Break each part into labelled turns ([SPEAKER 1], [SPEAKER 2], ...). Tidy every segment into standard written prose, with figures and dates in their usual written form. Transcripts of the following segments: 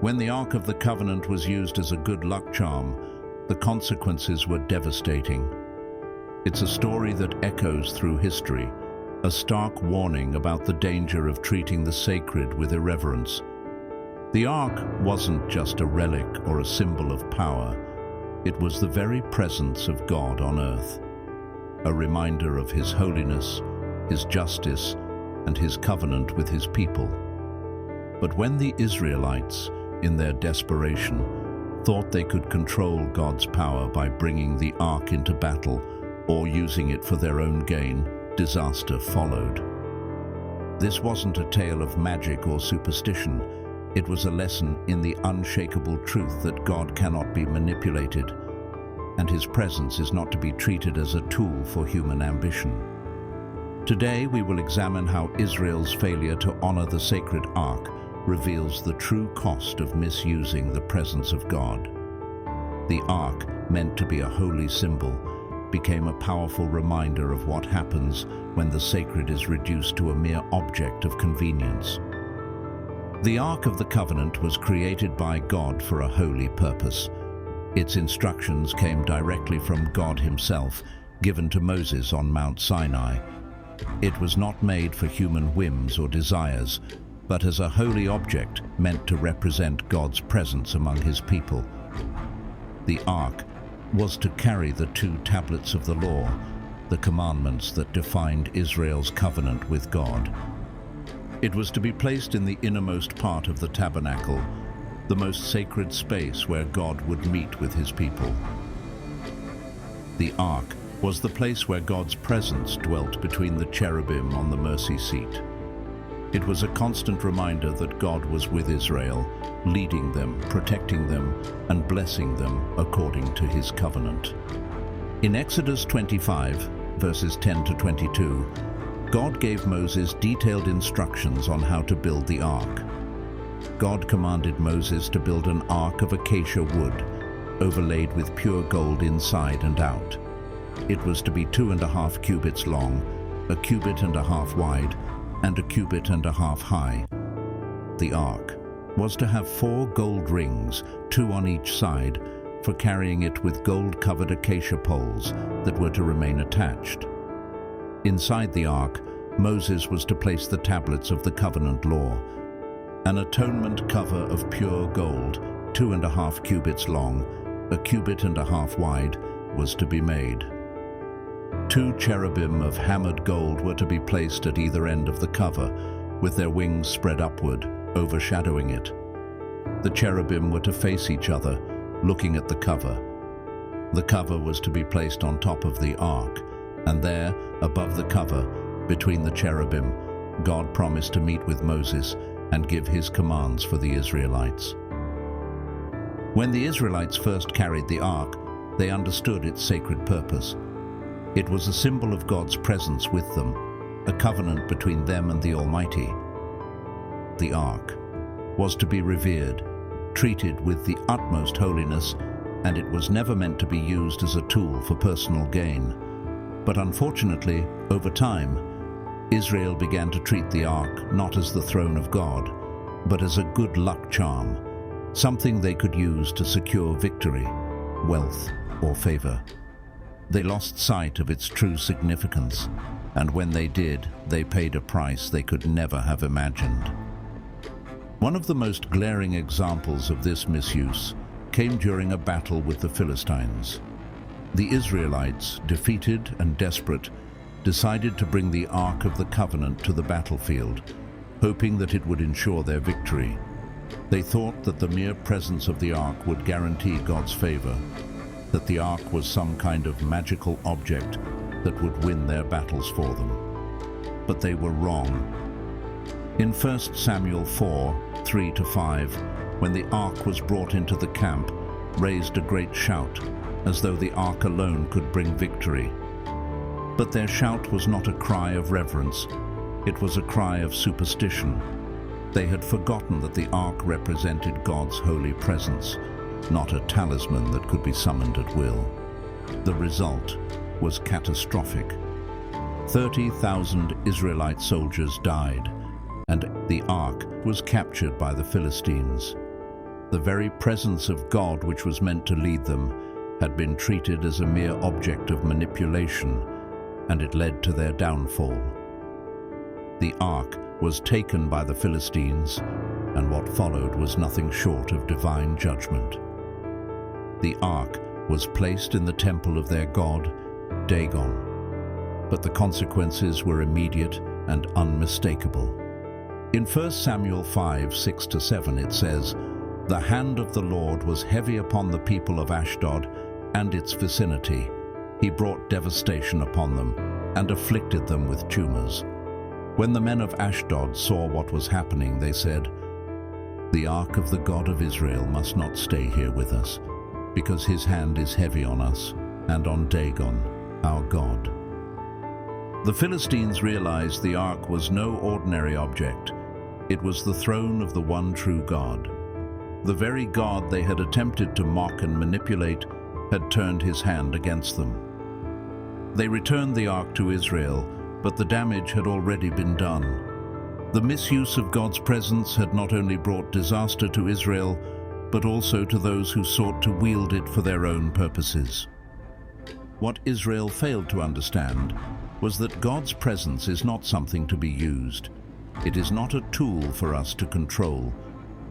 [SPEAKER 1] When the Ark of the Covenant was used as a good luck charm, the consequences were devastating. It's a story that echoes through history, a stark warning about the danger of treating the sacred with irreverence. The Ark wasn't just a relic or a symbol of power. It was the very presence of God on earth, a reminder of His holiness, His justice, and His covenant with His people. But when the Israelites, in their desperation, thought they could control God's power by bringing the Ark into battle or using it for their own gain, disaster followed. This wasn't a tale of magic or superstition. It was a lesson in the unshakable truth that God cannot be manipulated, and His presence is not to be treated as a tool for human ambition. Today we will examine how Israel's failure to honor the sacred Ark reveals the true cost of misusing the presence of God. The Ark, meant to be a holy symbol, became a powerful reminder of what happens when the sacred is reduced to a mere object of convenience. The Ark of the Covenant was created by God for a holy purpose. Its instructions came directly from God Himself, given to Moses on Mount Sinai. It was not made for human whims or desires, but as a holy object meant to represent God's presence among His people. The Ark was to carry the 2 tablets of the law, the commandments that defined Israel's covenant with God. It was to be placed in the innermost part of the tabernacle, the most sacred space where God would meet with His people. The Ark was the place where God's presence dwelt between the cherubim on the mercy seat. It was a constant reminder that God was with Israel, leading them, protecting them, and blessing them according to His covenant. In Exodus 25, verses 10 to 22, God gave Moses detailed instructions on how to build the Ark. God commanded Moses to build an ark of acacia wood, overlaid with pure gold inside and out. It was to be 2.5 cubits long, 1.5 cubits wide, and 1.5 cubits high. The Ark was to have 4 gold rings, 2 on each side, for carrying it with gold-covered acacia poles that were to remain attached. Inside the Ark, Moses was to place the tablets of the covenant law. An atonement cover of pure gold, 2.5 cubits long, 1.5 cubits wide, was to be made. 2 cherubim of hammered gold were to be placed at either end of the cover, with their wings spread upward, overshadowing it. The cherubim were to face each other, looking at the cover. The cover was to be placed on top of the Ark, and there, above the cover, between the cherubim, God promised to meet with Moses and give His commands for the Israelites. When the Israelites first carried the Ark, they understood its sacred purpose. It was a symbol of God's presence with them, a covenant between them and the Almighty. The Ark was to be revered, treated with the utmost holiness, and it was never meant to be used as a tool for personal gain. But unfortunately, over time, Israel began to treat the Ark not as the throne of God, but as a good luck charm, something they could use to secure victory, wealth, or favor. They lost sight of its true significance, and when they did, they paid a price they could never have imagined. One of the most glaring examples of this misuse came during a battle with the Philistines. The Israelites, defeated and desperate, decided to bring the Ark of the Covenant to the battlefield, hoping that it would ensure their victory. They thought that the mere presence of the Ark would guarantee God's favor, that the Ark was some kind of magical object that would win their battles for them. But they were wrong. In 1 Samuel 4:3-5, when the Ark was brought into the camp, raised a great shout, as though the Ark alone could bring victory. But their shout was not a cry of reverence, it was a cry of superstition. They had forgotten that the Ark represented God's holy presence, not a talisman that could be summoned at will. The result was catastrophic. 30,000 Israelite soldiers died, and the Ark was captured by the Philistines. The very presence of God, which was meant to lead them, had been treated as a mere object of manipulation, and it led to their downfall. The ark was taken by the Philistines, and what followed was nothing short of divine judgment. The ark was placed in the temple of their god, Dagon, but the consequences were immediate and unmistakable. In 1 Samuel 5:6-7 it says, "The hand of the Lord was heavy upon the people of Ashdod and its vicinity. He brought devastation upon them and afflicted them with tumors. When the men of Ashdod saw what was happening, they said, 'The ark of the God of Israel must not stay here with us, because his hand is heavy on us and on Dagon, our God.'" The Philistines realized the ark was no ordinary object. It was the throne of the one true God. The very God they had attempted to mock and manipulate had turned his hand against them. They returned the ark to Israel, but the damage had already been done. The misuse of God's presence had not only brought disaster to Israel, but also to those who sought to wield it for their own purposes. What Israel failed to understand was that God's presence is not something to be used. It is not a tool for us to control,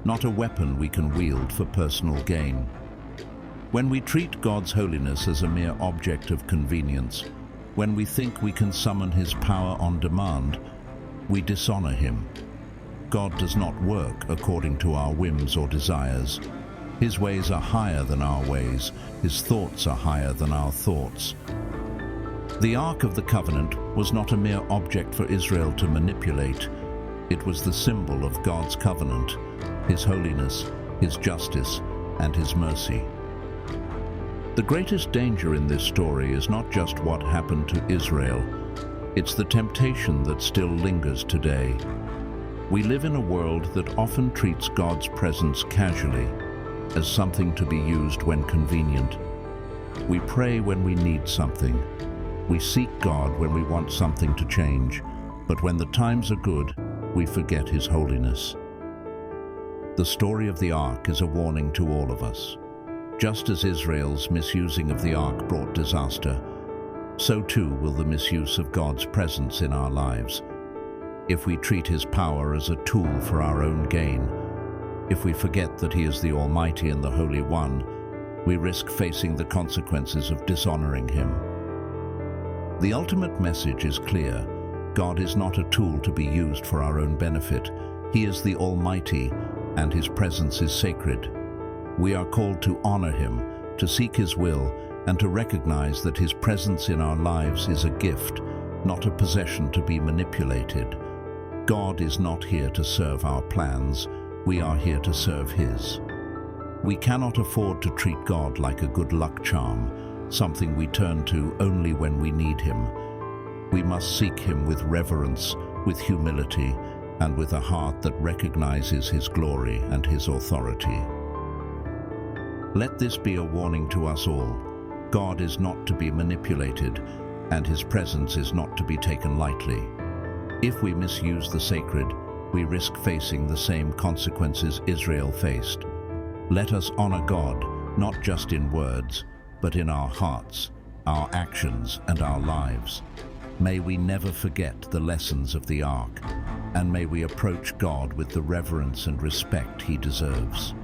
[SPEAKER 1] not a weapon we can wield for personal gain. When we treat God's holiness as a mere object of convenience, when we think we can summon his power on demand, we dishonor him. God does not work according to our whims or desires. His ways are higher than our ways. His thoughts are higher than our thoughts. The Ark of the Covenant was not a mere object for Israel to manipulate. It was the symbol of God's covenant, his holiness, his justice, and his mercy. The greatest danger in this story is not just what happened to Israel. It's the temptation that still lingers today. We live in a world that often treats God's presence casually, as something to be used when convenient. We pray when we need something. We seek God when we want something to change, but when the times are good, we forget his holiness. The story of the ark is a warning to all of us. Just as Israel's misusing of the ark brought disaster, so too will the misuse of God's presence in our lives. If we treat his power as a tool for our own gain, if we forget that he is the Almighty and the Holy One, we risk facing the consequences of dishonoring him. The ultimate message is clear. God is not a tool to be used for our own benefit. He is the Almighty, and his presence is sacred. We are called to honor him, to seek his will, and to recognize that his presence in our lives is a gift, not a possession to be manipulated. God is not here to serve our plans. We are here to serve his. We cannot afford to treat God like a good luck charm, something we turn to only when we need him. We must seek him with reverence, with humility, and with a heart that recognizes his glory and his authority. Let this be a warning to us all. God is not to be manipulated, and his presence is not to be taken lightly. If we misuse the sacred, we risk facing the same consequences Israel faced. Let us honor God, not just in words, but in our hearts, our actions, and our lives. May we never forget the lessons of the Ark, and may we approach God with the reverence and respect he deserves.